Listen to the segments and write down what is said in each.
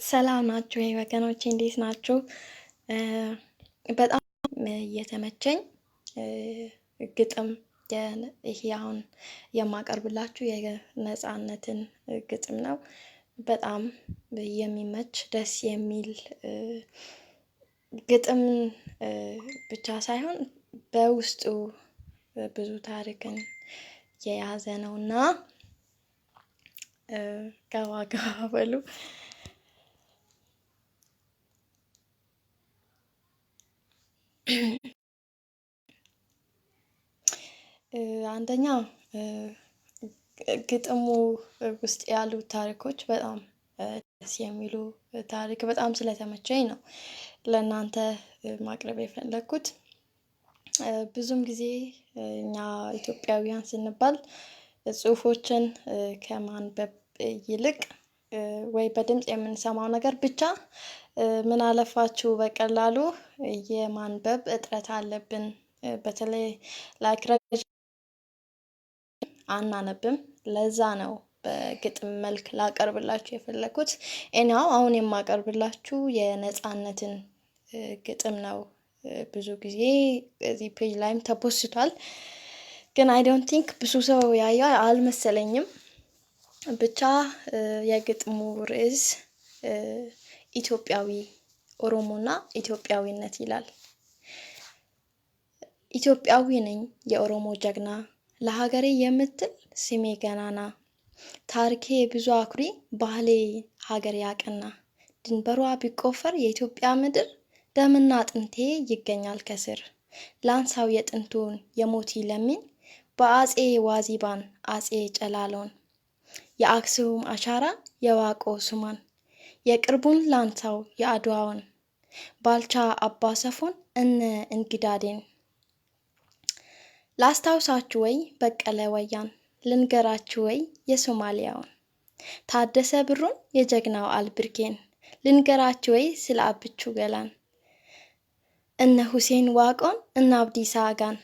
ሰላም ናችሁ ወገኖቼ፣ እንዴት ናችሁ? በጣም እየተመቸኝ ግጥም ይሄ አሁን የማቀርብላችሁ የነጻነትን ግጥም ነው። በጣም የሚመች ደስ የሚል ግጥም ብቻ ሳይሆን በውስጡ ብዙ ታሪክን የያዘ ነውና ገባ ገባ በሉ። አንደኛ ግጥሙ ውስጥ ያሉ ታሪኮች በጣም ደስ የሚሉ ታሪክ በጣም ስለተመቸኝ ነው ለእናንተ ማቅረብ የፈለኩት። ብዙም ጊዜ እኛ ኢትዮጵያውያን ስንባል ጽሁፎችን ከማንበብ ይልቅ ወይ በድምጽ የምንሰማው ነገር ብቻ ምን አለፋችሁ በቀላሉ የማንበብ እጥረት አለብን። በተለይ ላይክ አናነብም። ለዛ ነው በግጥም መልክ ላቀርብላችሁ የፈለኩት። ኤኒሃው አሁን የማቀርብላችሁ የነጻነትን ግጥም ነው። ብዙ ጊዜ እዚህ ፔጅ ላይም ተፖስቷል፣ ግን አይ ዶንት ቲንክ ብዙ ሰው ያያ አልመሰለኝም። ብቻ የግጥሙ ርዕስ ኢትዮጵያዊ ኦሮሞና ኢትዮጵያዊነት ይላል። ኢትዮጵያዊ ነኝ የኦሮሞ ጀግና፣ ለሀገሬ የምትል ስሜ ገናና፣ ታሪኬ ብዙ አኩሪ ባህሌ ሀገር ያቀና፣ ድንበሯ ቢቆፈር የኢትዮጵያ ምድር ደምና አጥንቴ ይገኛል ከስር። ላንሳው የጥንቱን የሞቲ ለሚን በአጼ ዋዚባን አጼ ጨላሎን፣ የአክሱም አሻራ የዋቆ ሱማን፣ የቅርቡን ላንሳው የአድዋውን ባልቻ አባ ሰፎን እነ እንግዳዴን። ላስታውሳችሁ ወይ በቀለ ወያን፣ ልንገራችሁ ወይ የሶማሊያውን ታደሰ ብሩን የጀግናው አልብርጌን፣ ልንገራችሁ ወይ ስለ አብቹ ገላን እነ ሁሴን ዋቆን እነ አብዲሳ አጋን።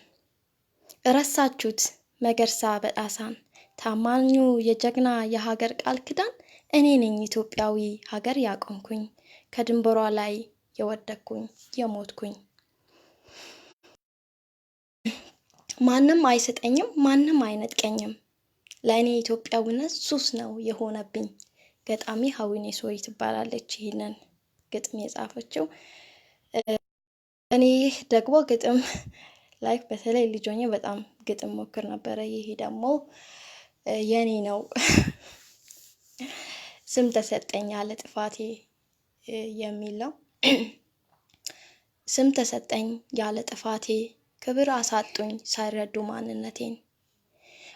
እረሳችሁት መገርሳ በጣሳን፣ ታማኙ የጀግና የሀገር ቃል ክዳን እኔ ነኝ ኢትዮጵያዊ ሀገር ያቆምኩኝ፣ ከድንበሯ ላይ የወደኩኝ የሞትኩኝ። ማንም አይሰጠኝም ማንም አይነጥቀኝም፣ ለእኔ ኢትዮጵያዊነት ሱስ ነው የሆነብኝ። ገጣሚ ሀዊኔ ሶሪ ትባላለች ይሄንን ግጥም የጻፈችው። እኔ ደግሞ ግጥም ላይክ በተለይ ልጅ ሆኜ በጣም ግጥም ሞክር ነበረ። ይሄ ደግሞ የኔ ነው። ስም ተሰጠኝ ያለ ጥፋቴ የሚል ነው። ስም ተሰጠኝ ያለ ጥፋቴ፣ ክብር አሳጡኝ ሳይረዱ ማንነቴን።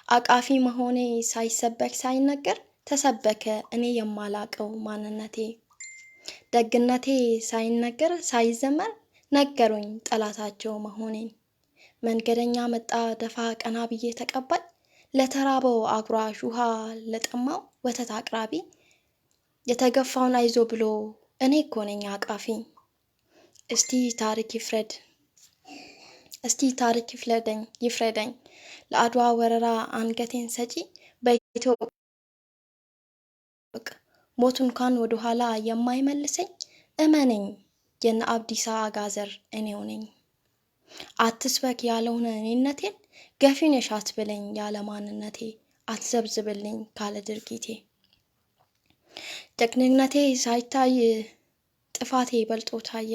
አቃፊ መሆኔ ሳይሰበክ ሳይነገር ተሰበከ እኔ የማላቀው ማንነቴ። ደግነቴ ሳይነገር ሳይዘመር ነገሩኝ ጠላታቸው መሆኔን። መንገደኛ መጣ ደፋ ቀና ብዬ ተቀባይ፣ ለተራበው አጉራሽ ውሃ ለጠማው ወተት አቅራቢ፣ የተገፋውን አይዞ ብሎ እኔ እኮ ነኝ አቃፊ። እስቲ ታሪክ ይፍረድ እስቲ ታሪክ ይፍረደኝ፣ ለአድዋ ወረራ አንገቴን ሰጪ በኢትዮጵያ ሞት እንኳን ወደ ኋላ የማይመልሰኝ፣ እመነኝ የነ አብዲሳ አጋዘር እኔው ነኝ። አትስበክ ያለውን እኔነቴን፣ ገፊ ነሽ አትበለኝ ያለ ማንነቴ፣ አትዘብዝብልኝ ካለ ድርጊቴ። ጀግንነቴ ሳይታይ ጥፋቴ በልጦ ታየ፣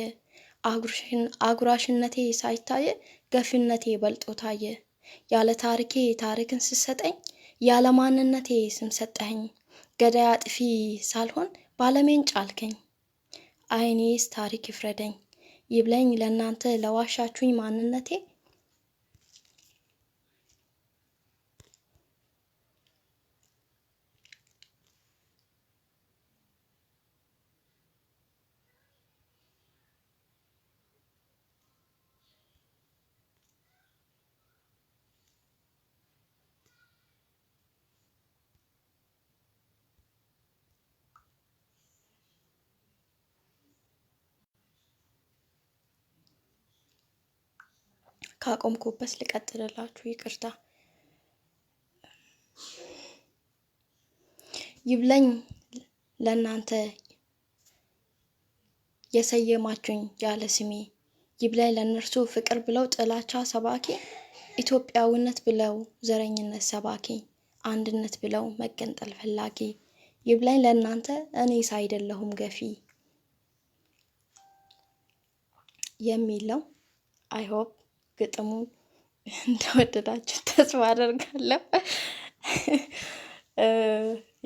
አጉራሽነቴ ሳይታይ ገፊነቴ በልጦ ታየ። ያለ ታሪኬ ታሪክን ስሰጠኝ፣ ያለ ማንነቴ ስም ሰጠኸኝ። ገዳይ አጥፊ ሳልሆን ባለሜን ጫልከኝ፣ አይኔስ ታሪክ ይፍረደኝ ይብለኝ ለእናንተ ለዋሻችሁኝ ማንነቴ። ካቆምኩበት ልቀጥልላችሁ፣ ይቅርታ። ይብለኝ ለእናንተ የሰየማችሁኝ ያለ ስሜ ይብላኝ ለእነርሱ ፍቅር ብለው ጥላቻ ሰባኪ፣ ኢትዮጵያዊነት ብለው ዘረኝነት ሰባኪ፣ አንድነት ብለው መገንጠል ፈላጊ። ይብላኝ ለእናንተ እኔስ አይደለሁም ገፊ የሚለው። አይ ሆፕ ግጥሙን እንደወደዳችሁ ተስፋ አደርጋለሁ።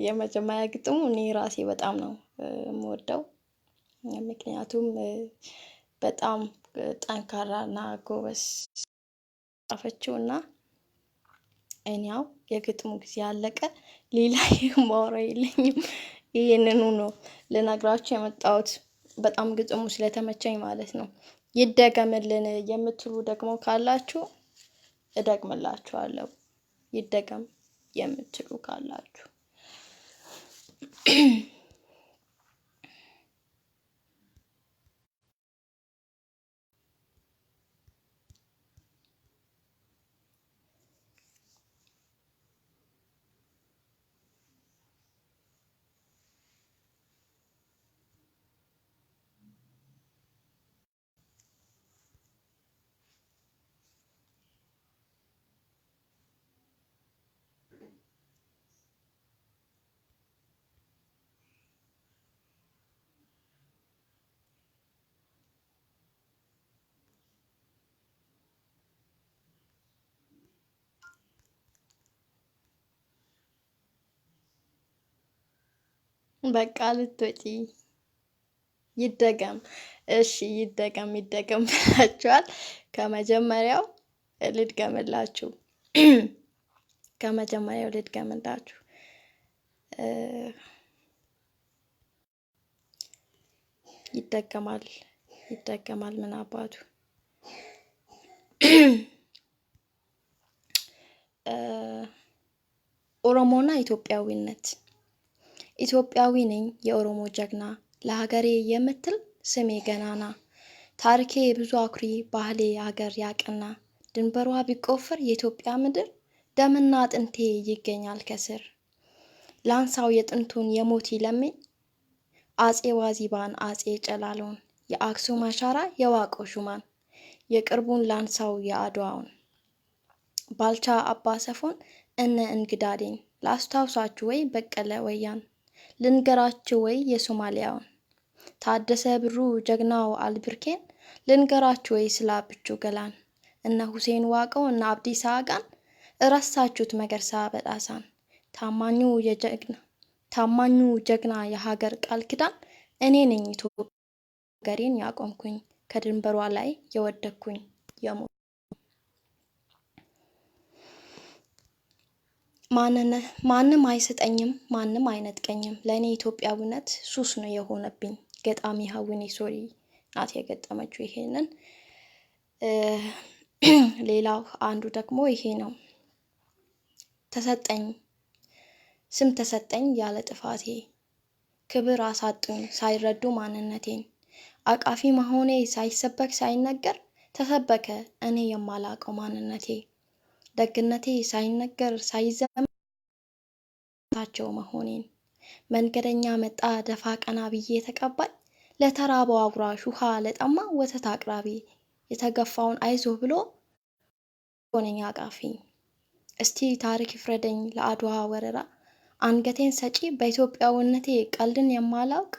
የመጀመሪያ ግጥሙ እኔ ራሴ በጣም ነው የምወደው። ምክንያቱም በጣም ጠንካራ እና ጎበዝ ጻፈችው እና እኔው የግጥሙ ጊዜ አለቀ። ሌላ የማወራው የለኝም። ይሄንኑ ነው ልነግራችሁ የመጣሁት። በጣም ግጥሙ ስለተመቸኝ ማለት ነው። ይደገምልን የምትሉ ደግሞ ካላችሁ እደግምላችኋለሁ። ይደገም የምትሉ ካላችሁ በቃ ልትወጪ ይደገም። እሺ ይደገም ብላችኋል። ከመጀመሪያው ልድገምላችሁ። ከመጀመሪያው ልድገምላችሁ። ይደገማል ምን አባቱ። ኦሮሞና ኢትዮጵያዊነት። ኢትዮጵያዊ ነኝ የኦሮሞ ጀግና፣ ለሀገሬ የምትል ስሜ ገናና፣ ታሪኬ ብዙ አኩሪ ባህሌ ሀገር ያቀና፣ ድንበሯ ቢቆፈር የኢትዮጵያ ምድር ደምና አጥንቴ ይገኛል ከስር። ላንሳው የጥንቱን የሞት ለምኝ አጼ ዋዚባን አጼ ጨላሎን፣ የአክሱም አሻራ የዋቆ ሹማን፣ የቅርቡን ላንሳው የአድዋውን ባልቻ አባ ሰፎን እነ እንግዳዴን፣ ላስታውሳችሁ ወይ በቀለ ወያን፣ ልንገራችሁ ወይ የሶማሊያውን ታደሰ ብሩ ጀግናው አልብርኬን፣ ልንገራችሁ ወይ ስላብቹ ገላን፣ እነ ሁሴን ዋቀው እነ አብዲሳ አጋን፣ እረሳችሁት መገርሳ በጣሳን፣ ታማኙ ጀግና የሀገር ቃል ኪዳን፣ እኔ ነኝ ሀገሬን ያቆምኩኝ ከድንበሯ ላይ የወደኩኝ የሞት ማንም አይሰጠኝም ማንም አይነጥቀኝም፣ ለእኔ ኢትዮጵያዊነት ሱስ ነው የሆነብኝ። ገጣሚ ሀዊኔ ሶሪ ናት የገጠመችው ይሄንን። ሌላው አንዱ ደግሞ ይሄ ነው። ስም ተሰጠኝ ያለ ጥፋቴ፣ ክብር አሳጡኝ ሳይረዱ ማንነቴን፣ አቃፊ መሆኔ ሳይሰበክ ሳይነገር ተሰበከ እኔ የማላቀው ማንነቴ፣ ደግነቴ ሳይነገር ሳይዘመታቸው መሆኔን፣ መንገደኛ መጣ ደፋ ቀና ብዬ ተቀባይ፣ ለተራበው አጉራሽ ውሃ ለጠማ ወተት አቅራቢ፣ የተገፋውን አይዞ ብሎ ሆነኛ አቃፊ። እስቲ ታሪክ ይፍረደኝ ለአድዋ ወረራ፣ አንገቴን ሰጪ በኢትዮጵያዊነቴ ቀልድን የማላውቅ፣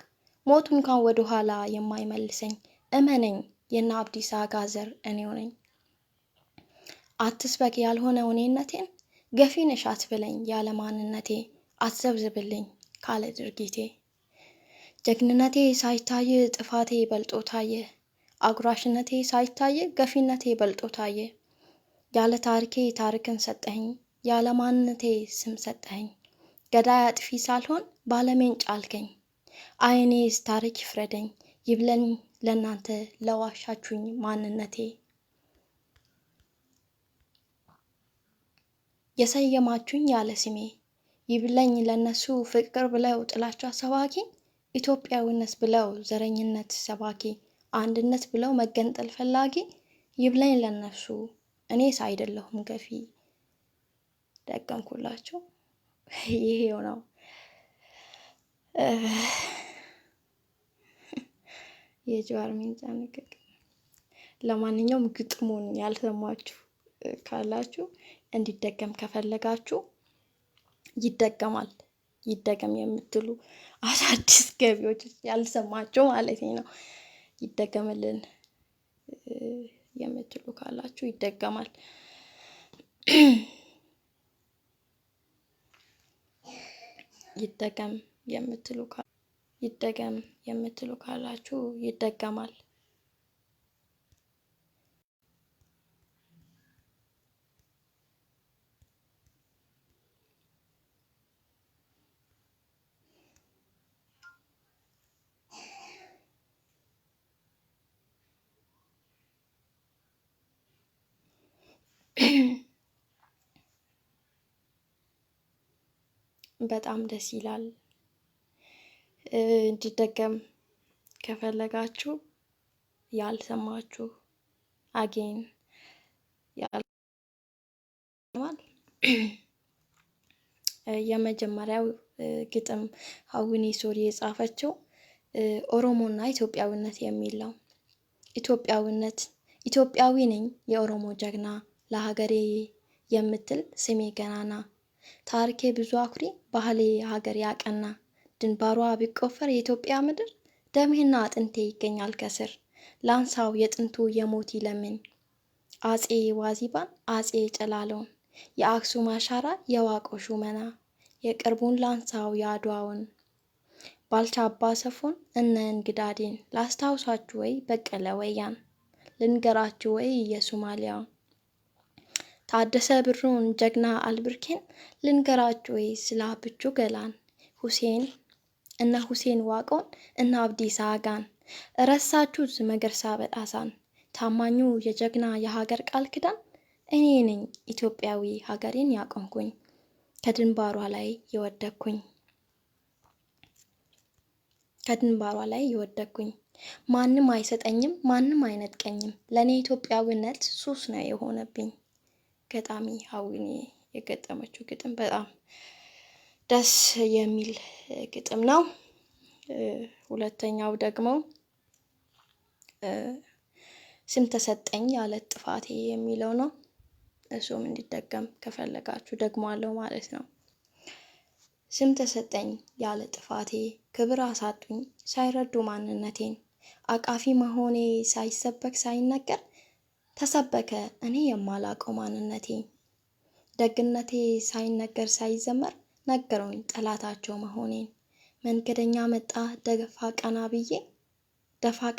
ሞት እንኳን ወደ ኋላ የማይመልሰኝ፣ እመነኝ የነ አብዲሳ አጋ ዘር እኔው ነኝ። አትስበክ ያልሆነ እኔነቴን፣ ገፊ ነሽ አትበለኝ ያለ ማንነቴ፣ አትዘብዝብልኝ ካለ ድርጊቴ። ጀግንነቴ ሳይታይ ጥፋቴ በልጦ ታየ፣ አጉራሽነቴ ሳይታይ ገፊነቴ በልጦ ታየ። ያለ ታሪኬ ታሪክን ሰጠኸኝ፣ ያለ ማንነቴ ስም ሰጠኸኝ፣ ገዳይ አጥፊ ሳልሆን ባለሜን ጫልከኝ። አይኔስ ታሪክ ይፍረደኝ ይብለኝ ለእናንተ ለዋሻችሁኝ ማንነቴ። የሰየማችሁኝ ያለ ስሜ ይብለኝ ለነሱ ፍቅር ብለው ጥላቻ ሰባኪ፣ ኢትዮጵያዊነት ብለው ዘረኝነት ሰባኪ፣ አንድነት ብለው መገንጠል ፈላጊ። ይብለኝ ለነሱ እኔስ አይደለሁም ገፊ። ደገምኩላችሁ። ይሄው ነው የጀዋር ሜንጫ ንግግር። ለማንኛውም ግጥሙን ያልሰማችሁ ካላችሁ እንዲደገም ከፈለጋችሁ ይደገማል። ይደገም የምትሉ አዳዲስ ገቢዎች ያልሰማችሁ ማለት ነው። ይደገምልን የምትሉ ካላችሁ ይደገማል። ይደገም የምትሉ ካላችሁ ይደገማል። በጣም ደስ ይላል። እንዲደገም ከፈለጋችሁ ያልሰማችሁ አጌን የመጀመሪያው ግጥም ሀዊኔ ሶሪ የጻፈችው ኦሮሞና ኢትዮጵያዊነት የሚል ነው። ኢትዮጵያዊ ነኝ የኦሮሞ ጀግና ለሀገሬ የምትል ስሜ ገናና ታሪኬ ብዙ አኩሪ ባህሌ ሀገር ያቀና ድንባሯ ቢቆፈር የኢትዮጵያ ምድር ደሜና አጥንቴ ይገኛል ከስር ላንሳው የጥንቱ የሞቲ ለምን አጼ ዋዚባን አጼ ጨላለውን የአክሱም አሻራ የዋቆ ሹመና የቅርቡን ላንሳው የአድዋውን ባልቻ አባ ሰፎን እነ እንግዳዴን ላስታውሳችሁ ወይ በቀለ ወያን ልንገራችሁ ወይ የሶማሊያውን ታደሰ ብሩን ጀግና አልብርኬን ልንገራችሁ ወይ ስለ አብቹ ገላን ሁሴን ዋቆን እነ አብዲሳ አጋን ረሳችሁት መገርሳ በጣሳን ታማኙ የጀግና የሀገር ቃል ኪዳን እኔ ነኝ ኢትዮጵያዊ ሀገሬን ያቆምኩኝ ከድንባሯ ላይ የወደኩኝ ማንም አይሰጠኝም ማንም አይነጥቀኝም ለኔ ኢትዮጵያዊነት ሱስ ነው የሆነብኝ። ገጣሚ ሀዊኔ የገጠመችው ግጥም በጣም ደስ የሚል ግጥም ነው። ሁለተኛው ደግሞ ስም ተሰጠኝ ያለ ጥፋቴ የሚለው ነው። እሱም እንዲደገም ከፈለጋችሁ ደግሟለሁ ማለት ነው። ስም ተሰጠኝ ያለ ጥፋቴ ክብር አሳጡኝ ሳይረዱ ማንነቴን አቃፊ መሆኔ ሳይሰበክ ሳይነገር ተሰበከ እኔ የማላቀው ማንነቴ ደግነቴ ሳይነገር ሳይዘመር ነገሩኝ ጠላታቸው መሆኔን መንገደኛ መጣ ደፋ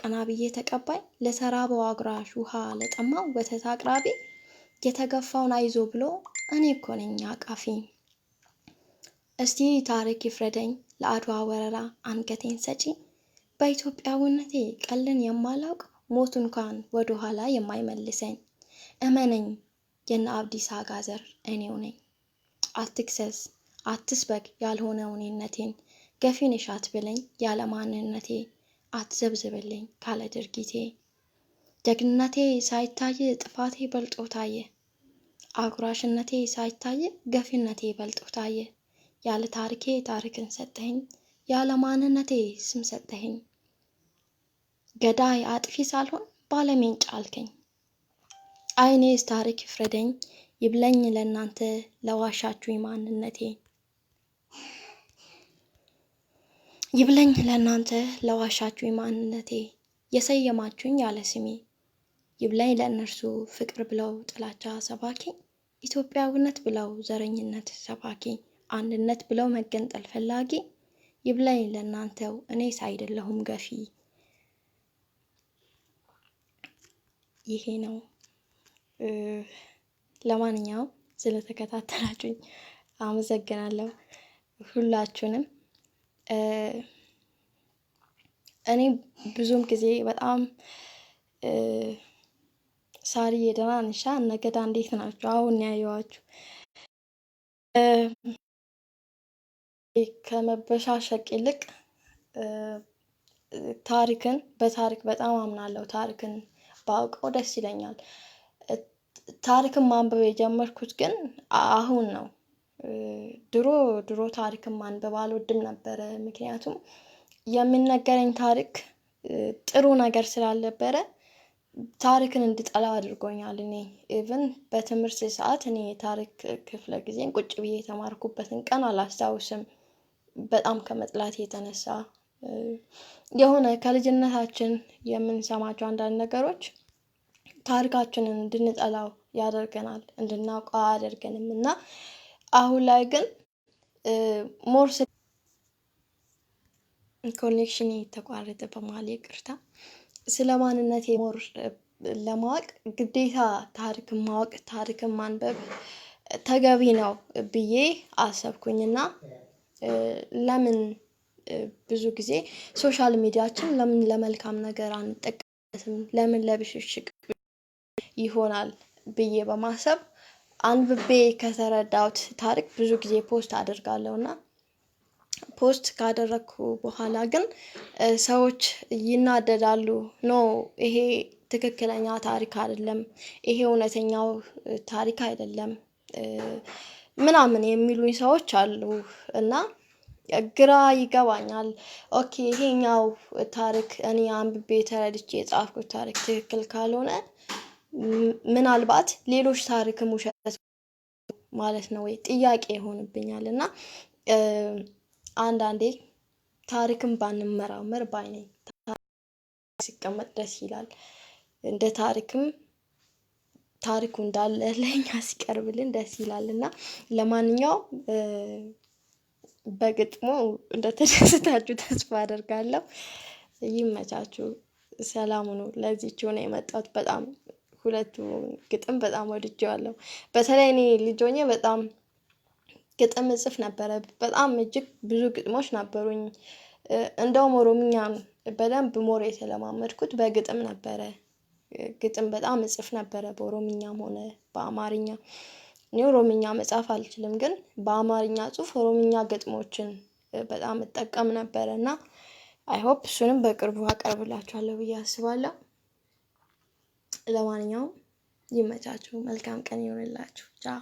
ቀና ብዬ ተቀባይ ለተራበው አጉራሽ ውሃ ለጠማው ወተት አቅራቢ የተገፋውን አይዞ ብሎ እኔ እኮ ነኝ አቃፊ እስቲ ታሪክ ይፍረደኝ ለአድዋ ወረራ አንገቴን ሰጪ በኢትዮጵያዊነቴ ቀልን የማላውቅ ሞት እንኳን ወደ ኋላ የማይመልሰኝ እመነኝ የነ አብዲሳ አጋ ዘር እኔው ነኝ አትክሰስ አትስበክ ያልሆነውን እኔነቴን ገፊ ነሽ አትበለኝ ያለ ማንነቴ አትዘብዝብልኝ ካለ ድርጊቴ ደግነቴ ሳይታይ ጥፋቴ በልጦ ታየ አጉራሽነቴ ሳይታይ ገፊነቴ በልጦ ታየ ያለ ታሪኬ ታሪክን ሰጠኸኝ ያለ ማንነቴ ስም ሰጠኸኝ ገዳይ አጥፊ ሳልሆን ባለሜንጫ አልከኝ አይኔስ ታሪክ ይፍረደኝ ይብለኝ ለእናንተ ለዋሻችሁኝ ማንነቴ ይብለኝ ለእናንተ ለዋሻችሁኝ ማንነቴ የሰየማችሁኝ ያለ ስሜ ይብለኝ ለእነርሱ ፍቅር ብለው ጥላቻ ሰባኪ ኢትዮጵያዊነት ብለው ዘረኝነት ሰባኪ አንድነት ብለው መገንጠል ፈላጊ ይብለኝ ለእናንተው እኔስ አይደለሁም ገፊ። ይሄ ነው። ለማንኛውም ስለተከታተላችሁኝ አመሰግናለሁ ሁላችሁንም። እኔ ብዙም ጊዜ በጣም ሳሪዬ ደህና ነሽ? ነገዳ እንዴት ናችሁ? አሁን ያየኋችሁ ከመበሻሸቅ ይልቅ በታሪክ በጣም አምናለሁ። ታሪክን ባውቀው ደስ ይለኛል። ታሪክን ማንበብ የጀመርኩት ግን አሁን ነው። ድሮ ታሪክን ማንበብ አልወድም ነበረ። ምክንያቱም የሚነገረኝ ታሪክ ጥሩ ነገር ስላልነበረ ታሪክን እንድጠላው አድርጎኛል። እኔ ኢቭን በትምህርት ሰዓት እኔ የታሪክ ክፍለ ጊዜን ቁጭ ብዬ የተማርኩበትን ቀን አላስታውስም። በጣም ከመጥላት የተነሳ የሆነ ከልጅነታችን የምንሰማቸው አንዳንድ ነገሮች ታሪካችንን እንድንጠላው ያደርገናል፣ እንድናውቀው አያደርገንም። እና አሁን ላይ ግን ሞር ኮኔክሽን የተቋረጠ በመሀል ይቅርታ። ስለ ማንነቴ ሞር ለማወቅ ግዴታ ታሪክን ማወቅ፣ ታሪክን ማንበብ ተገቢ ነው ብዬ አሰብኩኝና ለምን ብዙ ጊዜ ሶሻል ሚዲያችን ለምን ለመልካም ነገር አንጠቀምበትም? ለምን ለብሽሽቅ ይሆናል ብዬ በማሰብ አንብቤ ከተረዳሁት ታሪክ ብዙ ጊዜ ፖስት አደርጋለሁና ፖስት ካደረግኩ በኋላ ግን ሰዎች ይናደዳሉ። ኖ ይሄ ትክክለኛ ታሪክ አይደለም፣ ይሄ እውነተኛው ታሪክ አይደለም ምናምን የሚሉኝ ሰዎች አሉ እና ግራ ይገባኛል። ኦኬ ይሄኛው ታሪክ እኔ አንብቤ ተረድቼ የጻፍኩት ታሪክ ትክክል ካልሆነ ምናልባት ሌሎች ታሪክም ውሸት ማለት ነው ወይ ጥያቄ ይሆንብኛል። እና አንዳንዴ ታሪክም ባንመራመር ባይ ነኝ። ሲቀመጥ ደስ ይላል። እንደ ታሪክም ታሪኩ እንዳለ ለኛ ሲቀርብልን ደስ ይላል። እና ለማንኛውም በግጥሙ እንደተደሰታችሁ ተስፋ አደርጋለሁ። ይመቻችሁ። ሰላም ሁኑ። ለዚህች ሆነ የመጣሁት በጣም ሁለቱ ግጥም በጣም ወድጄዋለሁ። በተለይ እኔ ልጅ ሆኜ በጣም ግጥም እጽፍ ነበረ። በጣም እጅግ ብዙ ግጥሞች ነበሩኝ። እንደውም ኦሮምኛን በደንብ ሞር የተለማመድኩት በግጥም ነበረ። ግጥም በጣም እጽፍ ነበረ በኦሮምኛም ሆነ በአማርኛ። እኔ ኦሮምኛ መጻፍ አልችልም፣ ግን በአማርኛ ጽሁፍ ኦሮምኛ ግጥሞችን በጣም እጠቀም ነበረ እና አይ ሆፕ እሱንም በቅርቡ አቀርብላችኋለሁ ብዬ አስባለሁ። ለማንኛውም ይመቻችሁ። መልካም ቀን ይሆንላችሁ። ቻው